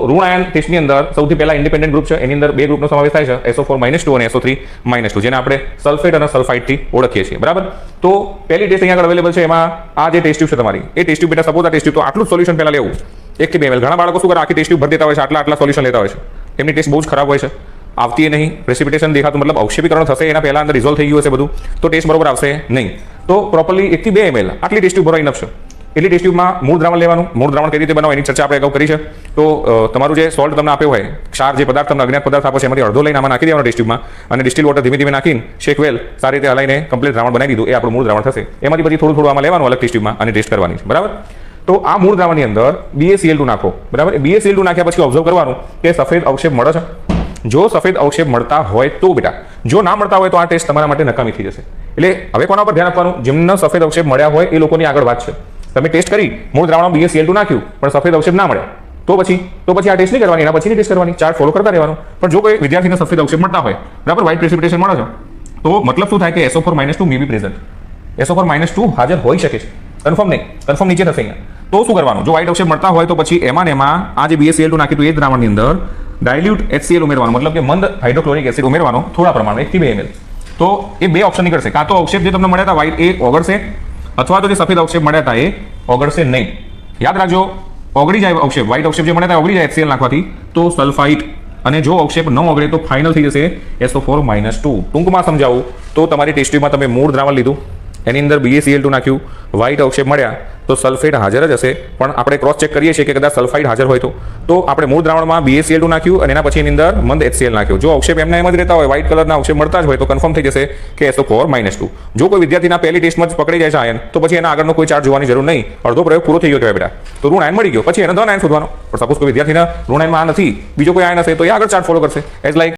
ઋણ આયન ટેસ્ટની અંદર સૌથી પહેલા ઇન્ડિપેન્ડન્ટ ગ્રુપ છે, એની અંદર બે ગ્રુપનો સમાવેશ થાય છે, SO4-2 અને SO3-2, જેને આપણે સલ્ફેટ અને સલ્ફાઇડથી ઓળખીએ છીએ, બરાબર. તો પહેલી ટેસ્ટ અહીંયા આગળ અવેલેબલ છે, એમાં આ જે ટેસ્ટ ટ્યુબ છે તમારી, એ ટેસ્ટ ટ્યુબ બેટા સપોઝ આ ટેસ્ટ ટ્યુબ, તો આટલું સોલ્યુશન પહેલા લેવું 1 થી 2 ml. ઘણા બાળકો શું કરે, આખી ટેસ્ટ ટ્યુબ ભરી દેતા હોય છે, આટલા સોલ્યુશન લેતા હોય છે, એમની ટેસ્ટ બહુ જ ખરાબ હોય છે, આવતી એ નહીં, પ્રેસિપિટેશન દેખાતું, મતલબ અવક્ષેપીકરણ થશે, એના પહેલા અંદર રિઝોલ્વ થઈ ગયું હશે બધું, તો ટેસ્ટ બરોબર આવશે નહીં. તો પ્રોપરલી 1 થી 2 ml આટલી ટેસ્ટ ટ્યુબ ભરો ઇનફ છે. એટલી ટેસ્ટ ટ્યુબમાં મૂળ દ્રાવણ લેવાનું. મૂળ દ્રાવણ કઈ રીતે બનાવો એની ચર્ચા આપણે અગાઉ કરી છે. તો તમારું જે સોલ્ટ તમને આપ્યો હોય, ક્ષાર જે પદાર્થ તમને અજ્ઞાત પદાર્થ આપો છે, એમાંથી અડધો લઈને આમાં નાખી દેવાનો ટેસ્ટ ટ્યુબમાં, અને ડિસ્ટિલ વોટર ધીમે ધીમે નાખીને શેક વેલ સારી રીતે હલાઈને કમ્પ્લીટ દ્રાવણ બનાવી દીધું, એ આપણું મૂળ દ્રાવણ થશે. એમાંથી પછી થોડું આમાં લેવાનું અલગ ટેસ્ટ ટ્યુબમાં અને ટેસ્ટ કરવાની છે, બરાબર. તો આ મૂળ દ્રાવણની અંદર BaCl2 નાખો, બરાબર. BaCl2 નાખ્યા પછી ઓબ્ઝર્વ કરવાનું કે સફેદ અવક્ષેપ મળે છે. જો સફેદ અવક્ષેપ મળતા હોય તો બેટા, જો ના મળતા હોય તો આ ટેસ્ટ તમારા માટે નકામી થઈ જશે. એટલે હવે કોના પર ધ્યાન આપવાનું? જેમને સફેદ અવક્ષેપ મળ્યા હોય એ લોકોની આગળ વાત છે. તમે ટેસ્ટ કરી, મૂળ દ્રાવણમાં BaCl2 નાખ્યું પણ સફેદ અવક્ષેપ ના મળ્યા, તો પછી આ ટેસ્ટ નહીં કરવાની, એના પછીની ટેસ્ટ કરવાની, ચાર્ટ ફોલો કરતા રહેવાનું. પણ જો કોઈ વિદ્યાર્થીને સફેદ અવક્ષેપ મળતા હોય, બરાબર, વ્હાઇટ પ્રેસિપિટેશન મળે છે, તો મતલબ શું થાય કે SO4-2 મે બી પ્રેઝન્ટ, SO4-2 હાજર હોઈ શકે છે. કન્ફર્મ નહીં, કન્ફર્મ નીચે થશે અહીંયા. તો શું કરવાનું? જો વ્હાઇટ અવક્ષેપ મળતા હોય તો પછી એમાં ને એમાં આ જે BaCl2 નાખ્યું એ જ દ્રાવણની અંદર ડાયલ્યુટ HCl ઉમેરવાનું, મતલબ કે મંદ હાઇડ્રોક્લોરિક એસિડ ઉમેરવાનો થોડા પ્રમાણમાં 1 થી 2 ml. તો એ બે ઓપ્શન નીકળશે, કાં તો અવક્ષેપ જે તમને મળ્યા હતા વ્હાઇટ એ ઓગળશે, અથવા તો જે સફેદ અવક્ષેપ મળ્યા હતા એ ઓગળશે નહીં. યાદ રાખજો, ઓગળી જાય અવક્ષેપ, વ્હાઇટ અવક્ષેપ જે મળ્યા હતા ઓગળી જાય HCl નાખવાથી, તો સલ્ફાઇડ. અને જો અવક્ષેપ ન ઓગળે તો ફાઇનલ થઈ જશે SO4-2. ટૂંકમાં સમજાવું તો તમારી ટેસ્ટ ટ્યુબમાં તમે મૂળ દ્રાવણ લીધું, એની અંદર BaCl2 નાખ્યું, વ્હાઇટ અવક્ષેપ મળ્યા તો સલ્ફેટ હાજર જ હશે. પણ આપણે ક્રોસ ચેક કરીએ છીએ કે કદાચ સલ્ફાઇડ હાજર હોય તો આપણે મૂળ દ્રાવણમાં BaCl2 નાખ્યું અને એના પછી એની અંદર મંદ HCl નાખ્યું. જો અવક્ષેપ એમના એમ જ રહેતા હોય, વ્હાઇટ કલરના અવક્ષેપ મળતા જ હોય, તો કન્ફર્મ થઈ જશે કે SO4-2. જો કોઈ વિદ્યાર્થીના પહેલી ટેસ્ટમાં જ પકડી જાય છે આયન, તો પછી એના આગળનો કોઈ ચાર્જ જોવાની જરૂર નહીં, અડધો પ્રયોગ પૂરો થઈ ગયો કહેવાય બેટા. તો ઋણ આયન મળી ગયો, પછી એને ધન આયન શોધવાનો. પણ સપોઝ કોઈ વિદ્યાર્થીના ઋણ આયનમાં આ નથી, બીજો કોઈ આયન હશે, તો એ આગળ ચાર્ટ ફોલો કરશે. As like